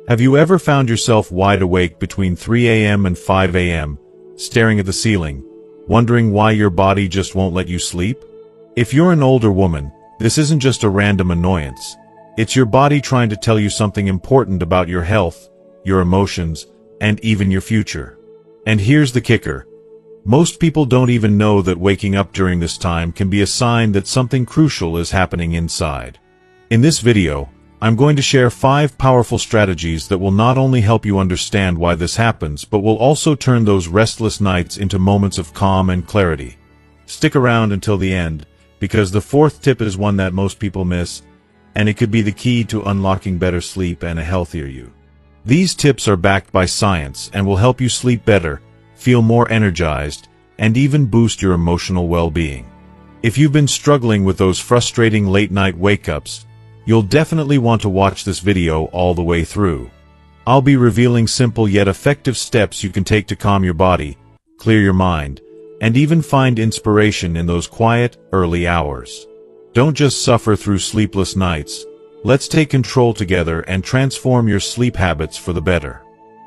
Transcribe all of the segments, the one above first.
Have you ever found yourself wide awake between 3 a.m. and 5 a.m., staring at the ceiling, wondering why your body just won't let you sleep? If you're an older woman, this isn't just a random annoyance. It's your body trying to tell you something important about your health, your emotions, and even your future. And here's the kicker. Most people don't even know that waking up during this time can be a sign that something crucial is happening inside. In this video, I'm going to share 5 powerful strategies that will not only help you understand why this happens, but will also turn those restless nights into moments of calm and clarity. Stick around until the end, because the 4th tip is one that most people miss, and it could be the key to unlocking better sleep and a healthier you. These tips are backed by science and will help you sleep better, feel more energized, and even boost your emotional well-being. If you've been struggling with those frustrating late-night wake-ups, you'll definitely want to watch this video all the way through. I'll be revealing simple yet effective steps you can take to calm your body, clear your mind, and even find inspiration in those quiet, early hours. Don't just suffer through sleepless nights. Let's take control together and transform your sleep habits for the better.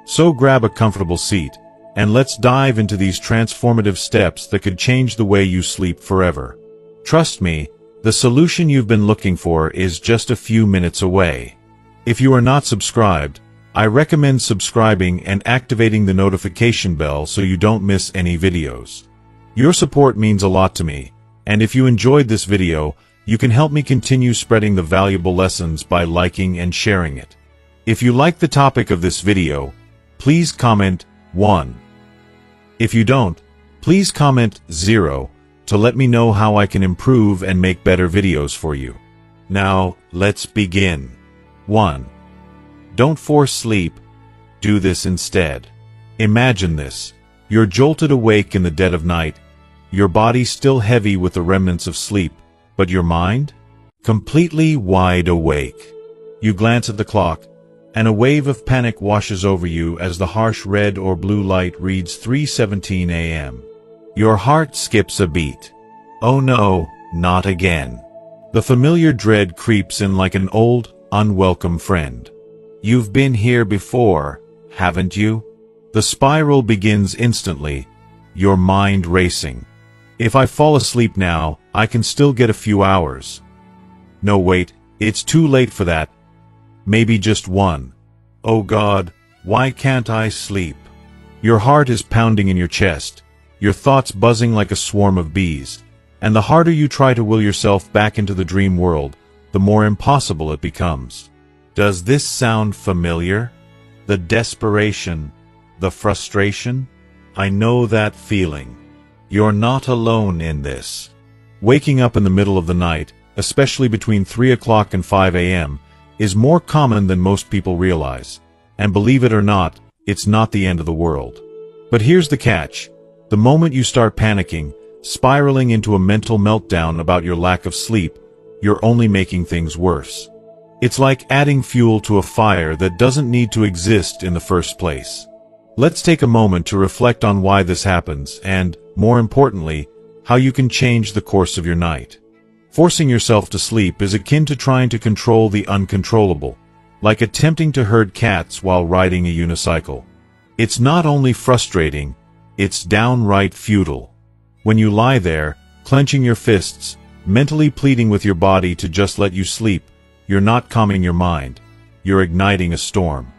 So grab a comfortable seat, and let's dive into these transformative steps that could change the way you sleep forever. Trust me, the solution you've been looking for is just a few minutes away. If you are not subscribed, I recommend subscribing and activating the notification bell so you don't miss any videos. Your support means a lot to me, and if you enjoyed this video, you can help me continue spreading the valuable lessons by liking and sharing it. If you like the topic of this video, please comment 1. If you don't, please comment 0 to let me know how I can improve and make better videos for you. Now, let's begin. 1. Don't force sleep. Do this instead. Imagine this. You're jolted awake in the dead of night, your body still heavy with the remnants of sleep, but your mind? Completely wide awake. You glance at the clock, and a wave of panic washes over you as the harsh red or blue light reads 3:17 a.m. Your heart skips a beat. Oh no, not again. The familiar dread creeps in like an old, unwelcome friend. You've been here before, haven't you? The spiral begins instantly, your mind racing. If I fall asleep now, I can still get a few hours. No, wait, it's too late for that. Maybe just one. Oh God, why can't I sleep? Your heart is pounding in your chest, your thoughts buzzing like a swarm of bees, and the harder you try to will yourself back into the dream world, the more impossible it becomes. Does this sound familiar? The desperation, the frustration? I know that feeling. You're not alone in this. Waking up in the middle of the night, especially between 3 o'clock and 5 a.m., is more common than most people realize. And believe it or not, it's not the end of the world. But here's the catch. The moment you start panicking, spiraling into a mental meltdown about your lack of sleep, you're only making things worse. It's like adding fuel to a fire that doesn't need to exist in the first place. Let's take a moment to reflect on why this happens and, more importantly, how you can change the course of your night. Forcing yourself to sleep is akin to trying to control the uncontrollable, like attempting to herd cats while riding a unicycle. It's not only frustrating, it's downright futile. When you lie there, clenching your fists, mentally pleading with your body to just let you sleep, you're not calming your mind, you're igniting a storm.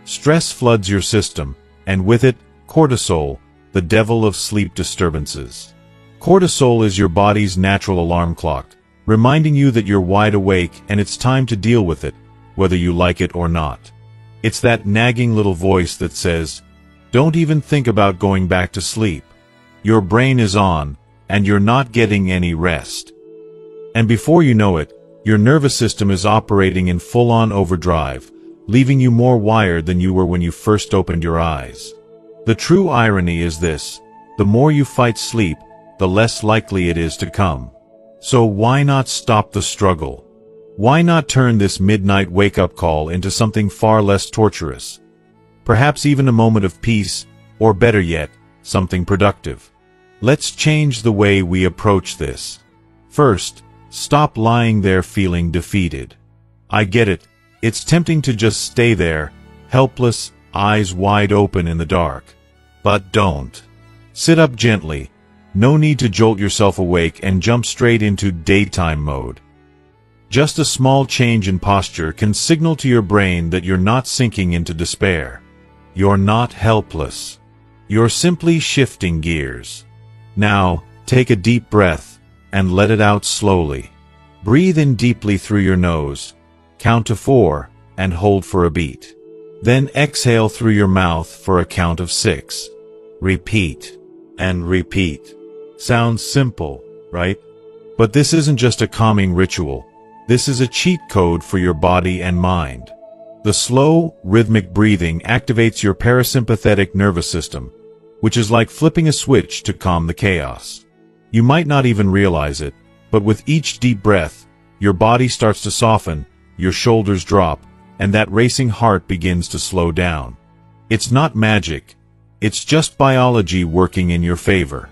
Stress floods your system, and with it, cortisol, the devil of sleep disturbances. Cortisol is your body's natural alarm clock, reminding you that you're wide awake and it's time to deal with it, whether you like it or not. It's that nagging little voice that says, don't even think about going back to sleep. Your brain is on, and you're not getting any rest. And before you know it, your nervous system is operating in full-on overdrive, leaving you more wired than you were when you first opened your eyes. The true irony is this: the more you fight sleep, the less likely it is to come. So why not stop the struggle? Why not turn this midnight wake-up call into something far less torturous? Perhaps even a moment of peace, or better yet, something productive. Let's change the way we approach this. First, stop lying there feeling defeated. I get it. It's tempting to just stay there, helpless, eyes wide open in the dark. But don't. Sit up gently. No need to jolt yourself awake and jump straight into daytime mode. Just a small change in posture can signal to your brain that you're not sinking into despair. You're not helpless. You're simply shifting gears. Now, take a deep breath and let it out slowly. Breathe in deeply through your nose, count to 4, and hold for a beat. Then exhale through your mouth for a count of 6. Repeat and repeat. Sounds simple, right? But this isn't just a calming ritual. This is a cheat code for your body and mind. The slow, rhythmic breathing activates your parasympathetic nervous system, which is like flipping a switch to calm the chaos. You might not even realize it, but with each deep breath, your body starts to soften, your shoulders drop, and that racing heart begins to slow down. It's not magic. It's just biology working in your favor.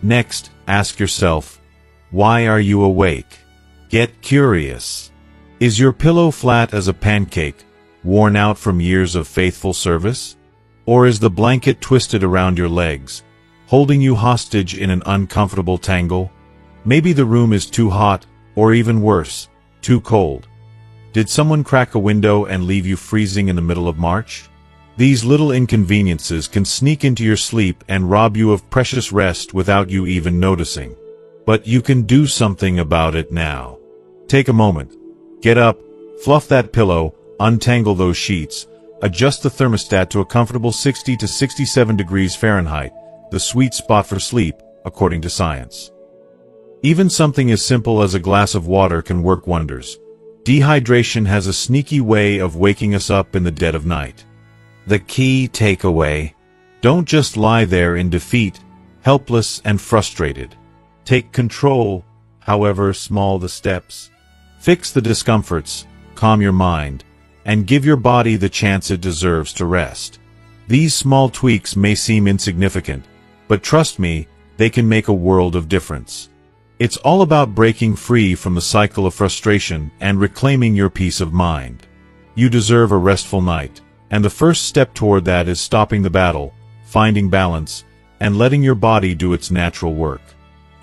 Next, ask yourself, why are you awake? Get curious. Is your pillow flat as a pancake, worn out from years of faithful service? Or is the blanket twisted around your legs, holding you hostage in an uncomfortable tangle? Maybe the room is too hot, or even worse, too cold. Did someone crack a window and leave you freezing in the middle of March? These little inconveniences can sneak into your sleep and rob you of precious rest without you even noticing. But you can do something about it now. Take a moment. Get up, fluff that pillow, untangle those sheets, adjust the thermostat to a comfortable 60 to 67 degrees Fahrenheit, the sweet spot for sleep, according to science. Even something as simple as a glass of water can work wonders. Dehydration has a sneaky way of waking us up in the dead of night. The key takeaway: don't just lie there in defeat, helpless and frustrated. Take control, however small the steps. Fix the discomforts, calm your mind, and give your body the chance it deserves to rest. These small tweaks may seem insignificant, but trust me, they can make a world of difference. It's all about breaking free from the cycle of frustration and reclaiming your peace of mind. You deserve a restful night, and the first step toward that is stopping the battle, finding balance, and letting your body do its natural work.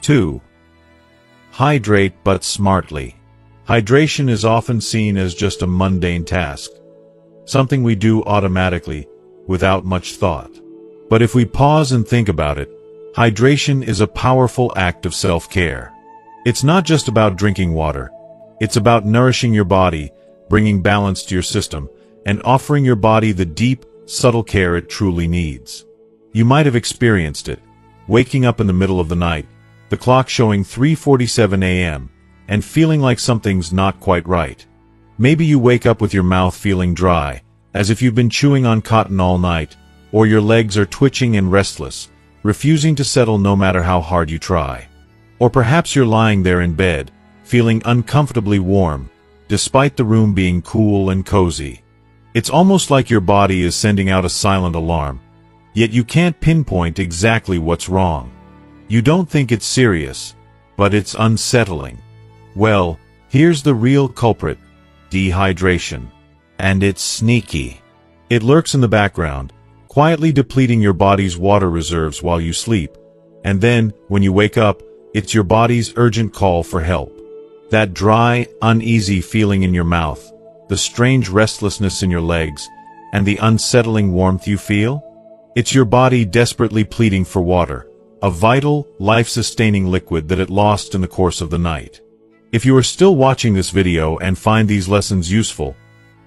2. Hydrate but smartly. Hydration is often seen as just a mundane task, something we do automatically, without much thought. But if we pause and think about it, hydration is a powerful act of self-care. It's not just about drinking water. It's about nourishing your body, bringing balance to your system, and offering your body the deep, subtle care it truly needs. You might have experienced it, waking up in the middle of the night, the clock showing 3:47 a.m., and feeling like something's not quite right. Maybe you wake up with your mouth feeling dry, as if you've been chewing on cotton all night, or your legs are twitching and restless, refusing to settle no matter how hard you try. Or perhaps you're lying there in bed, feeling uncomfortably warm, despite the room being cool and cozy. It's almost like your body is sending out a silent alarm, yet you can't pinpoint exactly what's wrong. You don't think it's serious, but it's unsettling. Well, here's the real culprit: dehydration. And it's sneaky. It lurks in the background, quietly depleting your body's water reserves while you sleep. And then, when you wake up, it's your body's urgent call for help. That dry, uneasy feeling in your mouth, the strange restlessness in your legs, and the unsettling warmth you feel? It's your body desperately pleading for water, a vital, life-sustaining liquid that it lost in the course of the night. If you are still watching this video and find these lessons useful,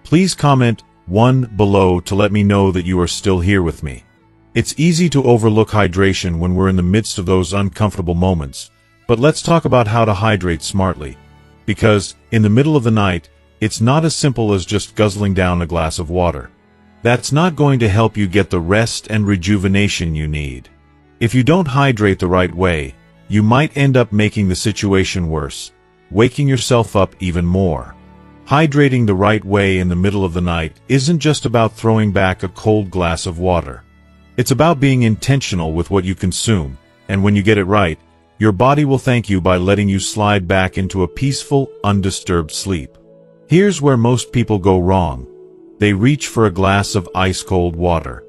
please comment 1 below to let me know that you are still here with me. It's easy to overlook hydration when we're in the midst of those uncomfortable moments, but let's talk about how to hydrate smartly. Because, in the middle of the night, it's not as simple as just guzzling down a glass of water. That's not going to help you get the rest and rejuvenation you need. If you don't hydrate the right way, you might end up making the situation worse, waking yourself up even more. Hydrating the right way in the middle of the night isn't just about throwing back a cold glass of water. It's about being intentional with what you consume, and when you get it right, your body will thank you by letting you slide back into a peaceful, undisturbed sleep. Here's where most people go wrong. They reach for a glass of ice-cold water.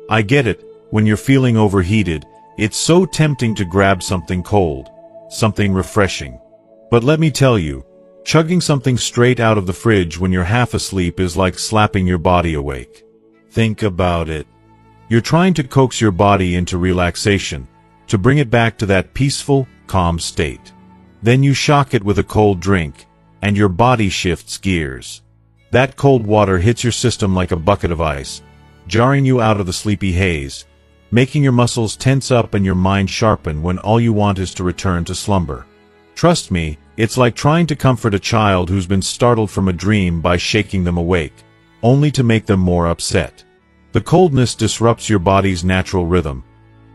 I get it, when you're feeling overheated, it's so tempting to grab something cold, something refreshing. But let me tell you, chugging something straight out of the fridge when you're half asleep is like slapping your body awake. Think about it. You're trying to coax your body into relaxation, to bring it back to that peaceful, calm state. Then you shock it with a cold drink, and your body shifts gears. That cold water hits your system like a bucket of ice, jarring you out of the sleepy haze, making your muscles tense up and your mind sharpen when all you want is to return to slumber. Trust me, it's like trying to comfort a child who's been startled from a dream by shaking them awake, only to make them more upset. The coldness disrupts your body's natural rhythm,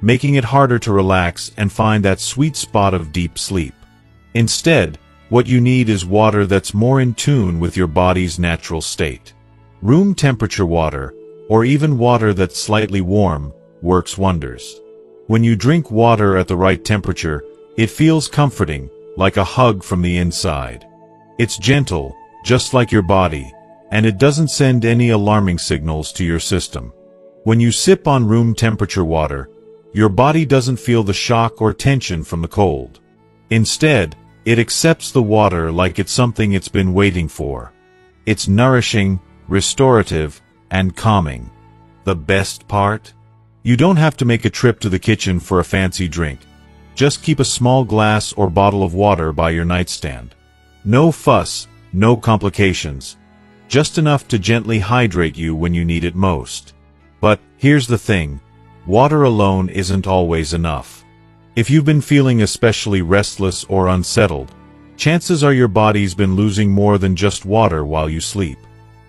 making it harder to relax and find that sweet spot of deep sleep. Instead, what you need is water that's more in tune with your body's natural state. Room temperature water, or even water that's slightly warm, works wonders. When you drink water at the right temperature, it feels comforting, like a hug from the inside. It's gentle, just like your body, and it doesn't send any alarming signals to your system. When you sip on room temperature water, your body doesn't feel the shock or tension from the cold. Instead, it accepts the water like it's something it's been waiting for. It's nourishing, restorative, and calming. The best part? You don't have to make a trip to the kitchen for a fancy drink. Just keep a small glass or bottle of water by your nightstand. No fuss, no complications. Just enough to gently hydrate you when you need it most. But here's the thing. Water alone isn't always enough. If you've been feeling especially restless or unsettled, chances are your body's been losing more than just water while you sleep.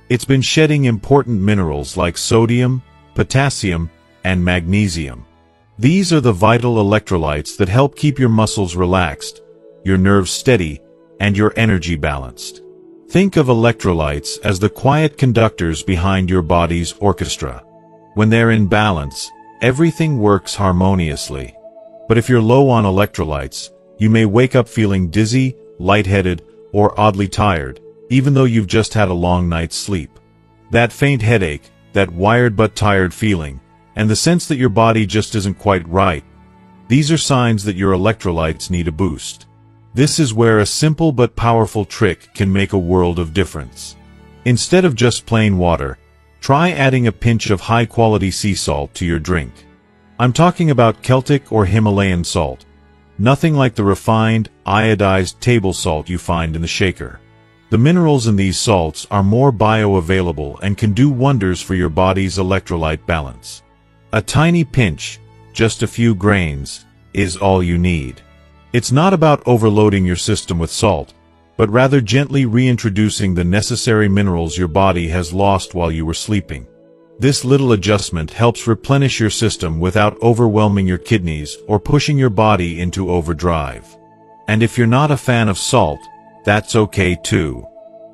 It's been shedding important minerals like sodium, potassium, and magnesium. These are the vital electrolytes that help keep your muscles relaxed, your nerves steady, and your energy balanced. Think of electrolytes as the quiet conductors behind your body's orchestra. When they're in balance, everything works harmoniously. But if you're low on electrolytes, you may wake up feeling dizzy, lightheaded, or oddly tired, even though you've just had a long night's sleep. That faint headache, that wired but tired feeling, and the sense that your body just isn't quite right, these are signs that your electrolytes need a boost. This is where a simple but powerful trick can make a world of difference. Instead of just plain water, try adding a pinch of high-quality sea salt to your drink. I'm talking about Celtic or Himalayan salt. Nothing like the refined, iodized table salt you find in the shaker. The minerals in these salts are more bioavailable and can do wonders for your body's electrolyte balance. A tiny pinch, just a few grains, is all you need. It's not about overloading your system with salt, but rather gently reintroducing the necessary minerals your body has lost while you were sleeping. This little adjustment helps replenish your system without overwhelming your kidneys or pushing your body into overdrive. And if you're not a fan of salt, that's okay too.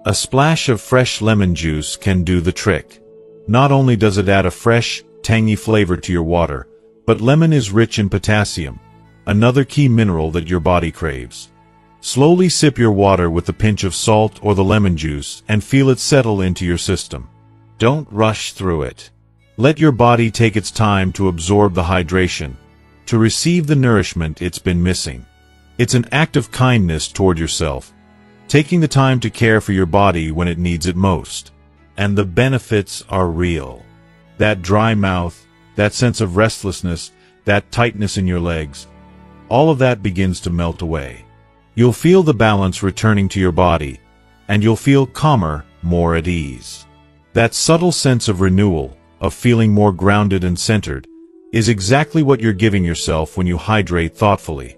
A splash of fresh lemon juice can do the trick. Not only does it add a fresh, tangy flavor to your water, but lemon is rich in potassium, another key mineral that your body craves. Slowly sip your water with a pinch of salt or the lemon juice and feel it settle into your system. Don't rush through it. Let your body take its time to absorb the hydration, to receive the nourishment it's been missing. It's an act of kindness toward yourself, taking the time to care for your body when it needs it most. And the benefits are real. That dry mouth, that sense of restlessness, that tightness in your legs, all of that begins to melt away. You'll feel the balance returning to your body, and you'll feel calmer, more at ease. That subtle sense of renewal, of feeling more grounded and centered, is exactly what you're giving yourself when you hydrate thoughtfully.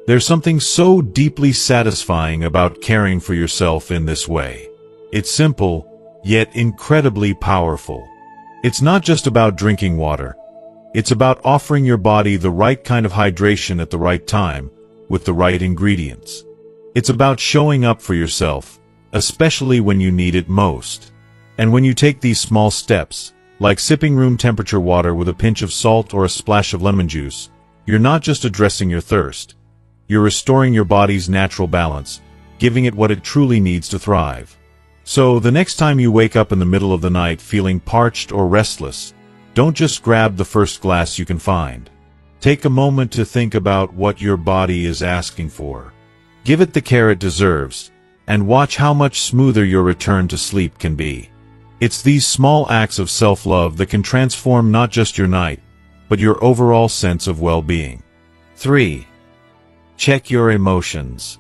There's something so deeply satisfying about caring for yourself in this way. It's simple, yet incredibly powerful. It's not just about drinking water. It's about offering your body the right kind of hydration at the right time, with the right ingredients. It's about showing up for yourself, especially when you need it most. And when you take these small steps, like sipping room temperature water with a pinch of salt or a splash of lemon juice, you're not just addressing your thirst. You're restoring your body's natural balance, giving it what it truly needs to thrive. So the next time you wake up in the middle of the night feeling parched or restless, don't just grab the first glass you can find. Take a moment to think about what your body is asking for. Give it the care it deserves, and watch how much smoother your return to sleep can be. It's these small acts of self-love that can transform not just your night, but your overall sense of well-being. 3. Check your emotions.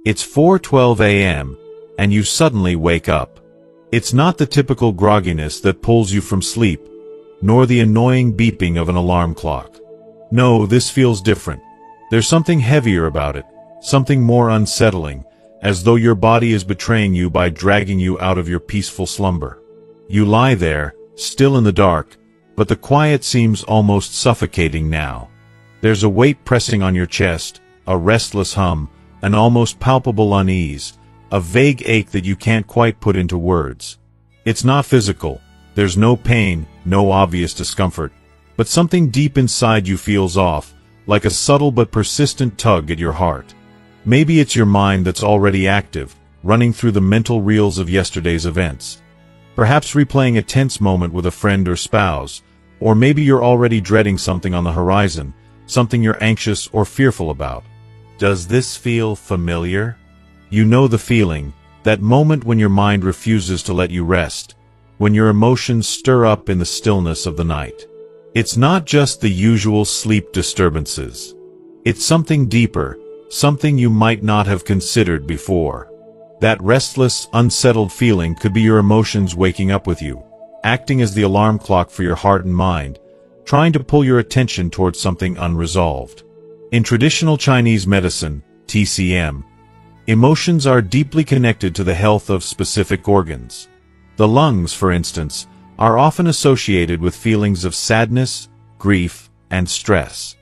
It's 4:12 a.m., and you suddenly wake up. It's not the typical grogginess that pulls you from sleep, nor the annoying beeping of an alarm clock. No, this feels different. There's something heavier about it, something more unsettling, as though your body is betraying you by dragging you out of your peaceful slumber. You lie there, still in the dark, but the quiet seems almost suffocating now. There's a weight pressing on your chest, a restless hum, an almost palpable unease, a vague ache that you can't quite put into words. It's not physical. There's no pain, no obvious discomfort, but something deep inside you feels off, like a subtle but persistent tug at your heart. Maybe it's your mind that's already active, running through the mental reels of yesterday's events. Perhaps replaying a tense moment with a friend or spouse, or maybe you're already dreading something on the horizon, something you're anxious or fearful about. Does this feel familiar? You know the feeling, that moment when your mind refuses to let you rest, when your emotions stir up in the stillness of the night. It's not just the usual sleep disturbances. It's something deeper, something you might not have considered before. That restless, unsettled feeling could be your emotions waking up with you, acting as the alarm clock for your heart and mind, trying to pull your attention towards something unresolved. In traditional Chinese medicine, TCM, emotions are deeply connected to the health of specific organs. The lungs, for instance, are often associated with feelings of sadness, grief, and stress.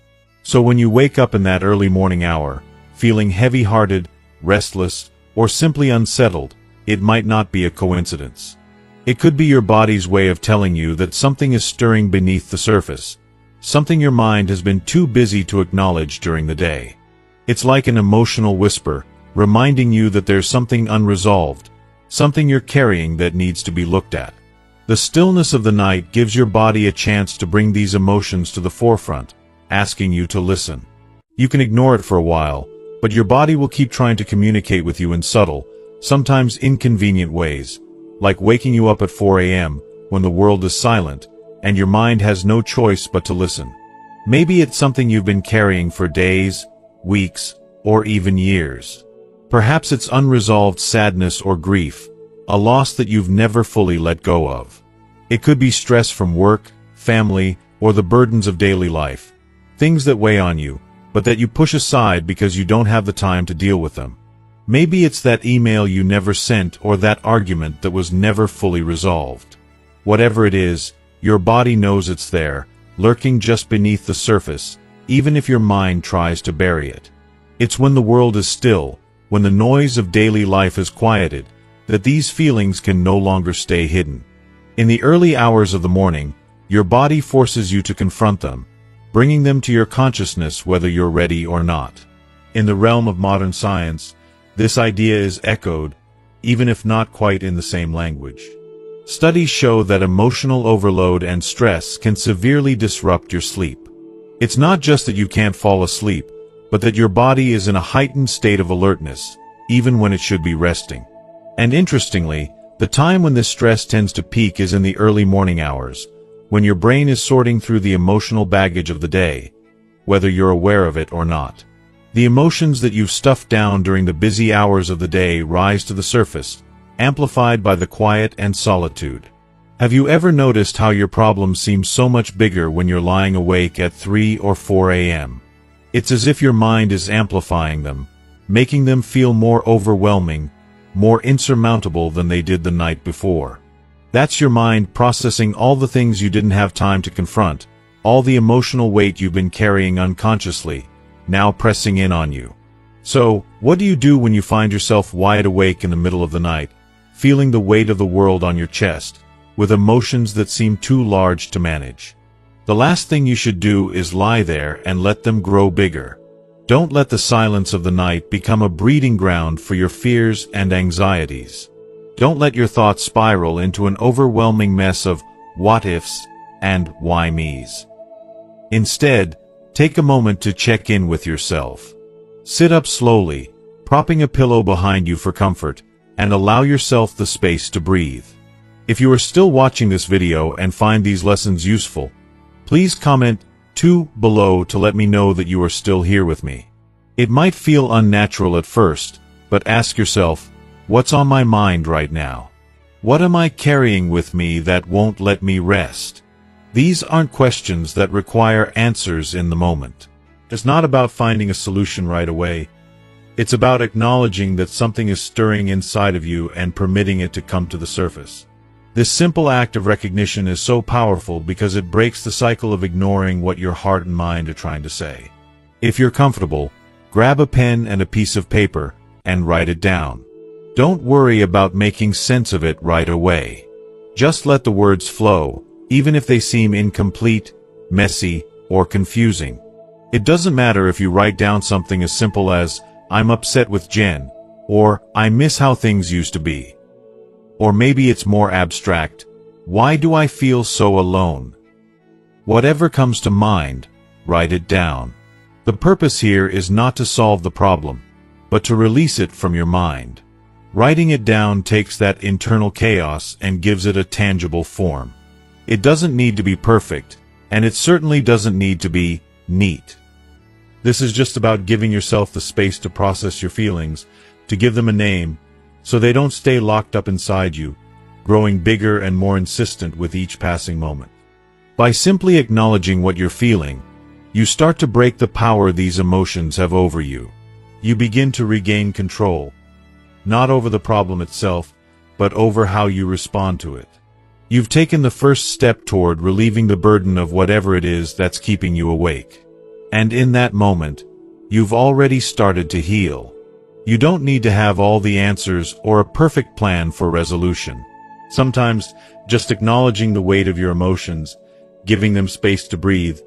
So when you wake up in that early morning hour, feeling heavy-hearted, restless, or simply unsettled, it might not be a coincidence. It could be your body's way of telling you that something is stirring beneath the surface, something your mind has been too busy to acknowledge during the day. It's like an emotional whisper, reminding you that there's something unresolved, something you're carrying that needs to be looked at. The stillness of the night gives your body a chance to bring these emotions to the forefront, asking you to listen. You can ignore it for a while, but your body will keep trying to communicate with you in subtle, sometimes inconvenient ways, like waking you up at 4 a.m. when the world is silent, and your mind has no choice but to listen. Maybe it's something you've been carrying for days, weeks, or even years. Perhaps it's unresolved sadness or grief, a loss that you've never fully let go of. It could be stress from work, family, or the burdens of daily life, things that weigh on you, but that you push aside because you don't have the time to deal with them. Maybe it's that email you never sent or that argument that was never fully resolved. Whatever it is, your body knows it's there, lurking just beneath the surface, even if your mind tries to bury it. It's when the world is still, when the noise of daily life is quieted, that these feelings can no longer stay hidden. In the early hours of the morning, your body forces you to confront them, bringing them to your consciousness whether you're ready or not. In the realm of modern science, this idea is echoed, even if not quite in the same language. Studies show that emotional overload and stress can severely disrupt your sleep. It's not just that you can't fall asleep, but that your body is in a heightened state of alertness, even when it should be resting. And interestingly, the time when this stress tends to peak is in the early morning hours, when your brain is sorting through the emotional baggage of the day, whether you're aware of it or not. The emotions that you've stuffed down during the busy hours of the day rise to the surface, amplified by the quiet and solitude. Have you ever noticed how your problems seem so much bigger when you're lying awake at 3 or 4 a.m.? It's as if your mind is amplifying them, making them feel more overwhelming, more insurmountable than they did the night before. That's your mind processing all the things you didn't have time to confront, all the emotional weight you've been carrying unconsciously, now pressing in on you. So, what do you do when you find yourself wide awake in the middle of the night, feeling the weight of the world on your chest, with emotions that seem too large to manage? The last thing you should do is lie there and let them grow bigger. Don't let the silence of the night become a breeding ground for your fears and anxieties. Don't let your thoughts spiral into an overwhelming mess of what-ifs and why-me's. Instead, take a moment to check in with yourself. Sit up slowly, propping a pillow behind you for comfort, and allow yourself the space to breathe. If you are still watching this video and find these lessons useful, please comment 2 below to let me know that you are still here with me. It might feel unnatural at first, but ask yourself, what's on my mind right now? What am I carrying with me that won't let me rest? These aren't questions that require answers in the moment. It's not about finding a solution right away. It's about acknowledging that something is stirring inside of you and permitting it to come to the surface. This simple act of recognition is so powerful because it breaks the cycle of ignoring what your heart and mind are trying to say. If you're comfortable, grab a pen and a piece of paper and write it down. Don't worry about making sense of it right away. Just let the words flow, even if they seem incomplete, messy, or confusing. It doesn't matter if you write down something as simple as, "I'm upset with Jen," or "I miss how things used to be." Or maybe it's more abstract, "Why do I feel so alone?" Whatever comes to mind, write it down. The purpose here is not to solve the problem, but to release it from your mind. Writing it down takes that internal chaos and gives it a tangible form. It doesn't need to be perfect, and it certainly doesn't need to be neat. This is just about giving yourself the space to process your feelings, to give them a name, so they don't stay locked up inside you, growing bigger and more insistent with each passing moment. By simply acknowledging what you're feeling, you start to break the power these emotions have over you. You begin to regain control, not over the problem itself, but over how you respond to it. You've taken the first step toward relieving the burden of whatever it is that's keeping you awake. And in that moment, you've already started to heal. You don't need to have all the answers or a perfect plan for resolution. Sometimes, just acknowledging the weight of your emotions, giving them space to breathe,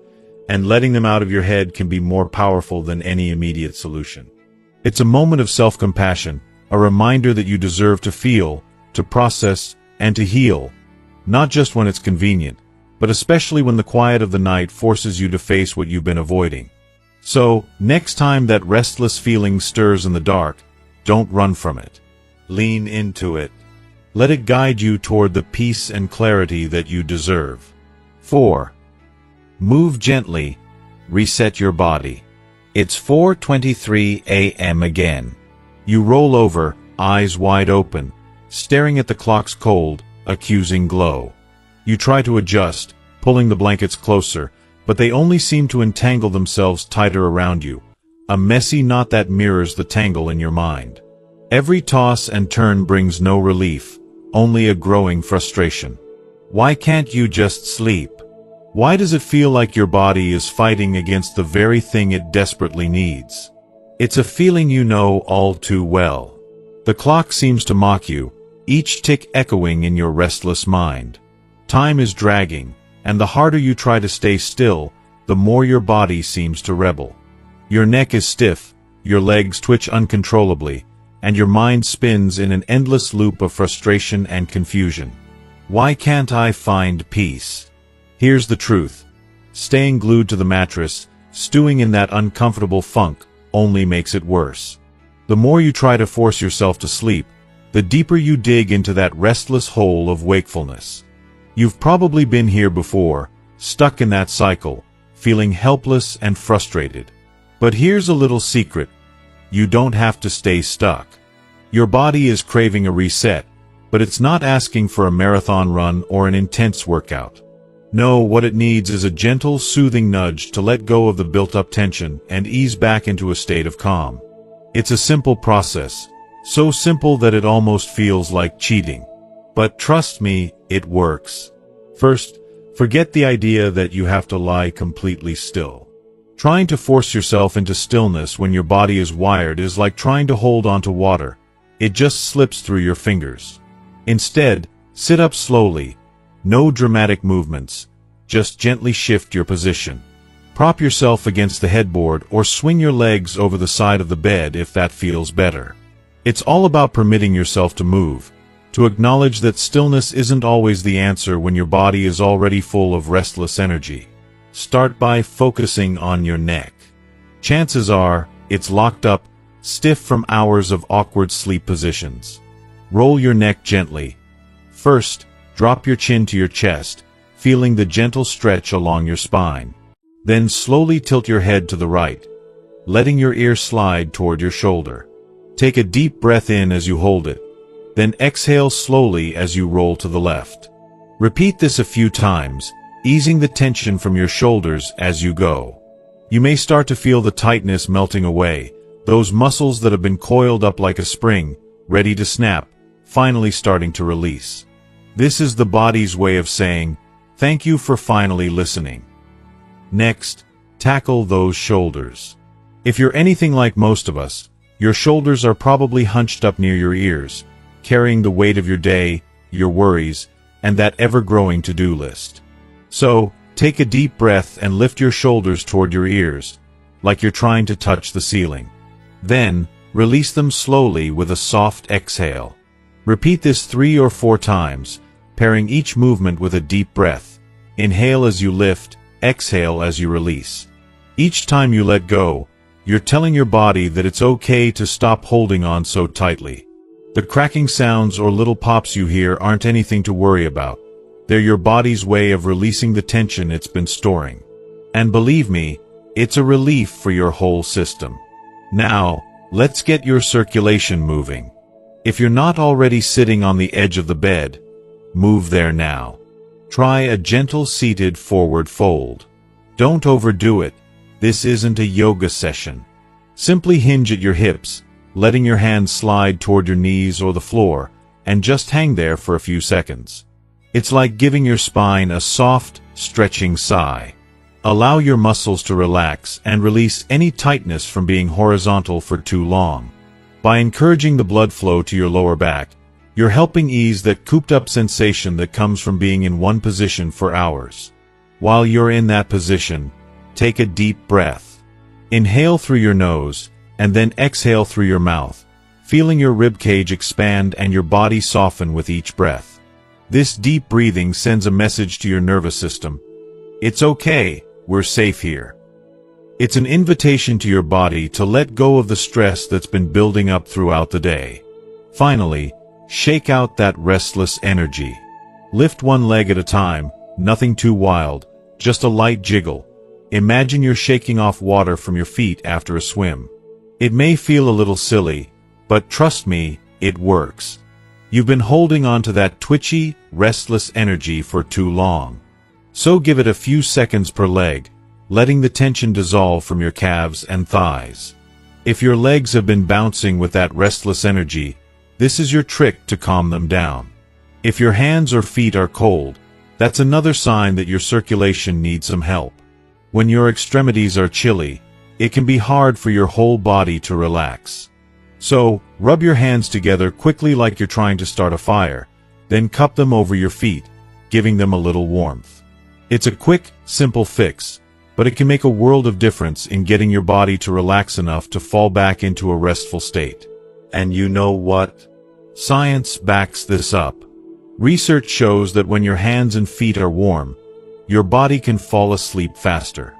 and letting them out of your head can be more powerful than any immediate solution. It's a moment of self-compassion, a reminder that you deserve to feel, to process, and to heal, not just when it's convenient, but especially when the quiet of the night forces you to face what you've been avoiding. So, next time that restless feeling stirs in the dark, don't run from it. Lean into it. Let it guide you toward the peace and clarity that you deserve. 4. Move gently. Reset your body. It's 4:23 a.m. again. You roll over, eyes wide open, staring at the clock's cold, accusing glow. You try to adjust, pulling the blankets closer, but they only seem to entangle themselves tighter around you, a messy knot that mirrors the tangle in your mind. Every toss and turn brings no relief, only a growing frustration. Why can't you just sleep? Why does it feel like your body is fighting against the very thing it desperately needs? It's a feeling you know all too well. The clock seems to mock you, each tick echoing in your restless mind. Time is dragging, and the harder you try to stay still, the more your body seems to rebel. Your neck is stiff, your legs twitch uncontrollably, and your mind spins in an endless loop of frustration and confusion. Why can't I find peace? Here's the truth. Staying glued to the mattress, stewing in that uncomfortable funk, only makes it worse. The more you try to force yourself to sleep, the deeper you dig into that restless hole of wakefulness. You've probably been here before, stuck in that cycle, feeling helpless and frustrated. But here's a little secret. You don't have to stay stuck. Your body is craving a reset, but it's not asking for a marathon run or an intense workout. No, what it needs is a gentle, soothing nudge to let go of the built-up tension and ease back into a state of calm. It's a simple process, so simple that it almost feels like cheating. But trust me, it works. First, forget the idea that you have to lie completely still. Trying to force yourself into stillness when your body is wired is like trying to hold onto water. It just slips through your fingers. Instead, sit up slowly. No dramatic movements. Just gently shift your position. Prop yourself against the headboard or swing your legs over the side of the bed if that feels better. It's all about permitting yourself to move, to acknowledge that stillness isn't always the answer when your body is already full of restless energy. Start by focusing on your neck. Chances are, it's locked up, stiff from hours of awkward sleep positions. Roll your neck gently. First, drop your chin to your chest, feeling the gentle stretch along your spine. Then slowly tilt your head to the right, letting your ear slide toward your shoulder. Take a deep breath in as you hold it, then exhale slowly as you roll to the left. Repeat this a few times, easing the tension from your shoulders as you go. You may start to feel the tightness melting away, those muscles that have been coiled up like a spring, ready to snap, finally starting to release. This is the body's way of saying, thank you for finally listening. Next, tackle those shoulders. If you're anything like most of us, your shoulders are probably hunched up near your ears, carrying the weight of your day, your worries, and that ever-growing to-do list. So, take a deep breath and lift your shoulders toward your ears, like you're trying to touch the ceiling. Then, release them slowly with a soft exhale. Repeat this 3 or 4 times, pairing each movement with a deep breath. Inhale as you lift, exhale as you release. Each time you let go, you're telling your body that it's okay to stop holding on so tightly. The cracking sounds or little pops you hear aren't anything to worry about. They're your body's way of releasing the tension it's been storing. And believe me, it's a relief for your whole system. Now, let's get your circulation moving. If you're not already sitting on the edge of the bed, move there now. Try a gentle seated forward fold. Don't overdo it. This isn't a yoga session. Simply hinge at your hips, letting your hands slide toward your knees or the floor, and just hang there for a few seconds. It's like giving your spine a soft, stretching sigh. Allow your muscles to relax and release any tightness from being horizontal for too long. By encouraging the blood flow to your lower back, you're helping ease that cooped-up sensation that comes from being in one position for hours. While you're in that position, take a deep breath. Inhale through your nose, and then exhale through your mouth, feeling your ribcage expand and your body soften with each breath. This deep breathing sends a message to your nervous system. It's okay, we're safe here. It's an invitation to your body to let go of the stress that's been building up throughout the day. Finally, shake out that restless energy. Lift one leg at a time, nothing too wild, just a light jiggle. Imagine you're shaking off water from your feet after a swim. It may feel a little silly, but trust me, it works. You've been holding on to that twitchy, restless energy for too long. So give it a few seconds per leg, letting the tension dissolve from your calves and thighs. If your legs have been bouncing with that restless energy, this is your trick to calm them down. If your hands or feet are cold, that's another sign that your circulation needs some help. When your extremities are chilly, it can be hard for your whole body to relax. So, rub your hands together quickly like you're trying to start a fire, then cup them over your feet, giving them a little warmth. It's a quick, simple fix, but it can make a world of difference in getting your body to relax enough to fall back into a restful state. And you know what? Science backs this up. Research shows that when your hands and feet are warm, your body can fall asleep faster.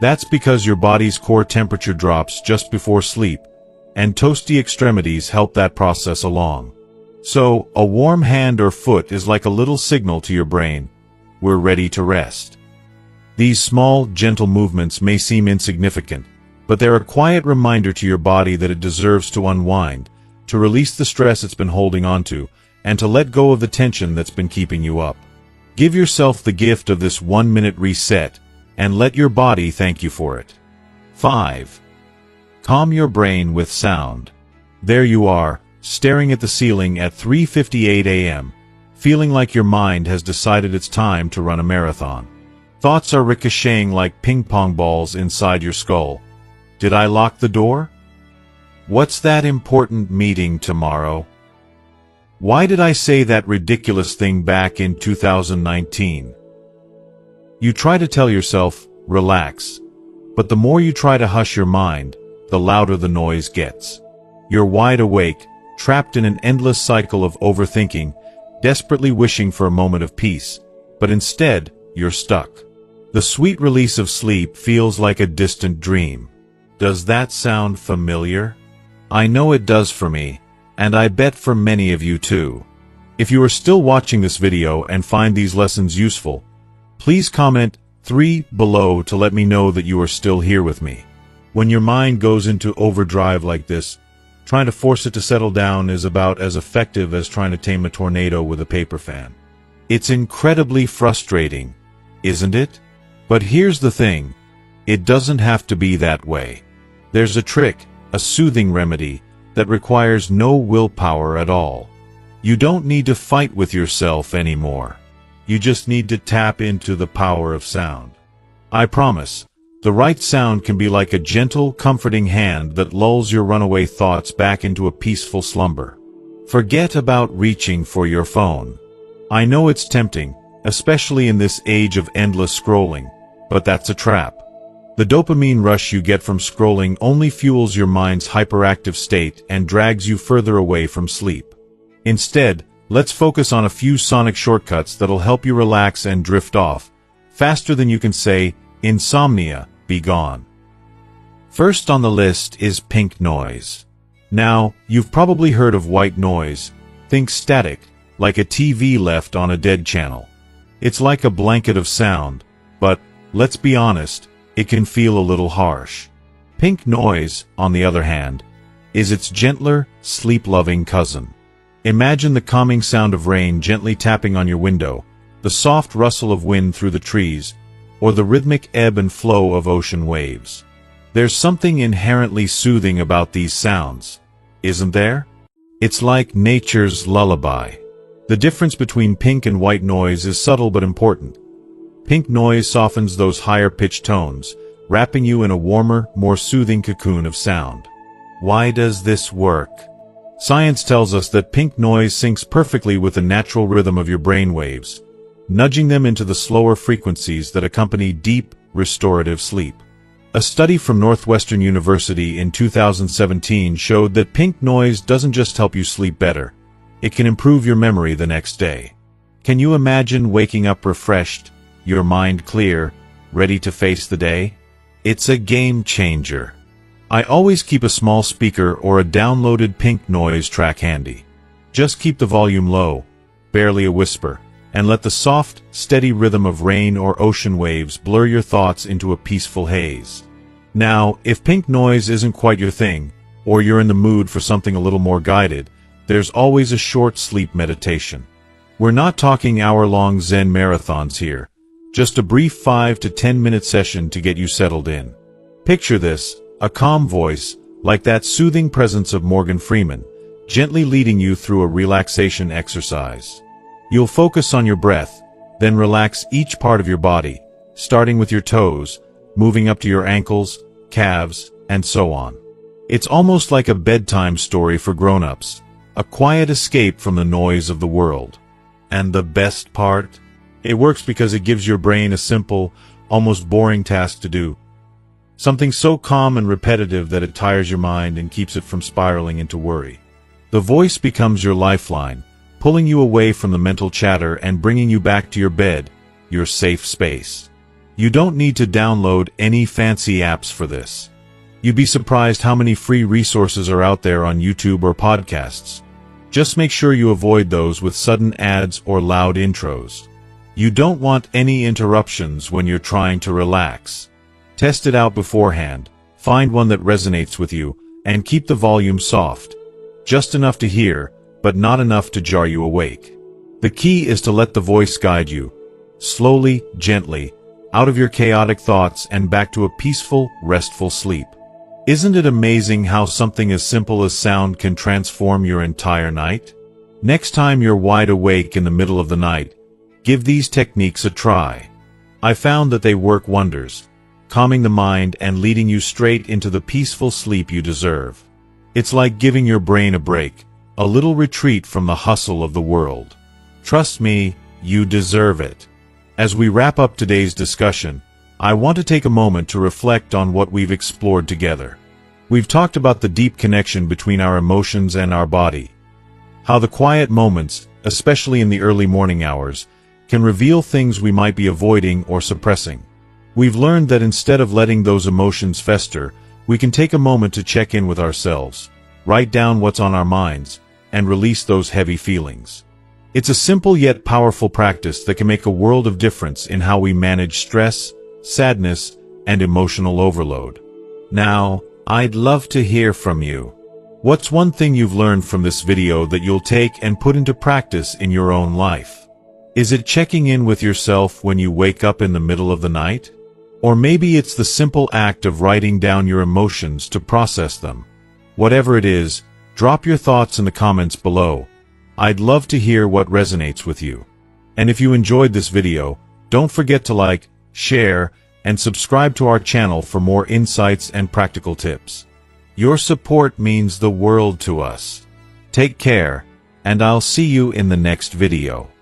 That's because your body's core temperature drops just before sleep, and toasty extremities help that process along. So, a warm hand or foot is like a little signal to your brain, we're ready to rest. These small, gentle movements may seem insignificant, but they're a quiet reminder to your body that it deserves to unwind, to release the stress it's been holding onto, and to let go of the tension that's been keeping you up. Give yourself the gift of this 1-minute reset, and let your body thank you for it. 5. Calm your brain with sound. There you are, staring at the ceiling at 3:58 a.m., feeling like your mind has decided it's time to run a marathon. Thoughts are ricocheting like ping-pong balls inside your skull. Did I lock the door? What's that important meeting tomorrow? Why did I say that ridiculous thing back in 2019? You try to tell yourself, relax, but the more you try to hush your mind, the louder the noise gets. You're wide awake, trapped in an endless cycle of overthinking, desperately wishing for a moment of peace, but instead, you're stuck. The sweet release of sleep feels like a distant dream. Does that sound familiar? I know it does for me, and I bet for many of you too. If you are still watching this video and find these lessons useful, please comment 3 below to let me know that you are still here with me. When your mind goes into overdrive like this, trying to force it to settle down is about as effective as trying to tame a tornado with a paper fan. It's incredibly frustrating, isn't it? But here's the thing, it doesn't have to be that way. There's a trick, a soothing remedy, that requires no willpower at all. You don't need to fight with yourself anymore. You just need to tap into the power of sound. I promise, the right sound can be like a gentle, comforting hand that lulls your runaway thoughts back into a peaceful slumber. Forget about reaching for your phone. I know it's tempting, especially in this age of endless scrolling, but that's a trap. The dopamine rush you get from scrolling only fuels your mind's hyperactive state and drags you further away from sleep. Instead, let's focus on a few sonic shortcuts that'll help you relax and drift off, faster than you can say, "Insomnia, be gone." First on the list is pink noise. Now, you've probably heard of white noise. Think static, like a TV left on a dead channel. It's like a blanket of sound, but, let's be honest, it can feel a little harsh. Pink noise, on the other hand, is its gentler, sleep-loving cousin. Imagine the calming sound of rain gently tapping on your window, the soft rustle of wind through the trees, or the rhythmic ebb and flow of ocean waves. There's something inherently soothing about these sounds, isn't there? It's like nature's lullaby. The difference between pink and white noise is subtle but important. Pink noise softens those higher-pitched tones, wrapping you in a warmer, more soothing cocoon of sound. Why does this work? Science tells us that pink noise syncs perfectly with the natural rhythm of your brain waves, nudging them into the slower frequencies that accompany deep, restorative sleep. A study from Northwestern University in 2017 showed that pink noise doesn't just help you sleep better, it can improve your memory the next day. Can you imagine waking up refreshed, your mind clear, ready to face the day? It's a game changer. I always keep a small speaker or a downloaded pink noise track handy. Just keep the volume low, barely a whisper, and let the soft, steady rhythm of rain or ocean waves blur your thoughts into a peaceful haze. Now, if pink noise isn't quite your thing, or you're in the mood for something a little more guided, there's always a short sleep meditation. We're not talking hour-long Zen marathons here. Just a brief 5 to 10 minute session to get you settled in. Picture this, a calm voice, like that soothing presence of Morgan Freeman, gently leading you through a relaxation exercise. You'll focus on your breath, then relax each part of your body, starting with your toes, moving up to your ankles, calves, and so on. It's almost like a bedtime story for grown-ups, a quiet escape from the noise of the world. And the best part? It works because it gives your brain a simple, almost boring task to do. Something so calm and repetitive that it tires your mind and keeps it from spiraling into worry. The voice becomes your lifeline, pulling you away from the mental chatter and bringing you back to your bed, your safe space. You don't need to download any fancy apps for this. You'd be surprised how many free resources are out there on YouTube or podcasts. Just make sure you avoid those with sudden ads or loud intros. You don't want any interruptions when you're trying to relax. Test it out beforehand, find one that resonates with you, and keep the volume soft. Just enough to hear, but not enough to jar you awake. The key is to let the voice guide you, slowly, gently, out of your chaotic thoughts and back to a peaceful, restful sleep. Isn't it amazing how something as simple as sound can transform your entire night? Next time you're wide awake in the middle of the night, give these techniques a try. I found that they work wonders, calming the mind and leading you straight into the peaceful sleep you deserve. It's like giving your brain a break, a little retreat from the hustle of the world. Trust me, you deserve it. As we wrap up today's discussion, I want to take a moment to reflect on what we've explored together. We've talked about the deep connection between our emotions and our body, How the quiet moments, especially in the early morning hours, can reveal things we might be avoiding or suppressing. We've learned that instead of letting those emotions fester, we can take a moment to check in with ourselves, write down what's on our minds, and release those heavy feelings. It's a simple yet powerful practice that can make a world of difference in how we manage stress, sadness, and emotional overload. Now, I'd love to hear from you. What's one thing you've learned from this video that you'll take and put into practice in your own life? Is it checking in with yourself when you wake up in the middle of the night? Or maybe it's the simple act of writing down your emotions to process them. Whatever it is, drop your thoughts in the comments below. I'd love to hear what resonates with you. And if you enjoyed this video, don't forget to like, share, and subscribe to our channel for more insights and practical tips. Your support means the world to us. Take care, and I'll see you in the next video.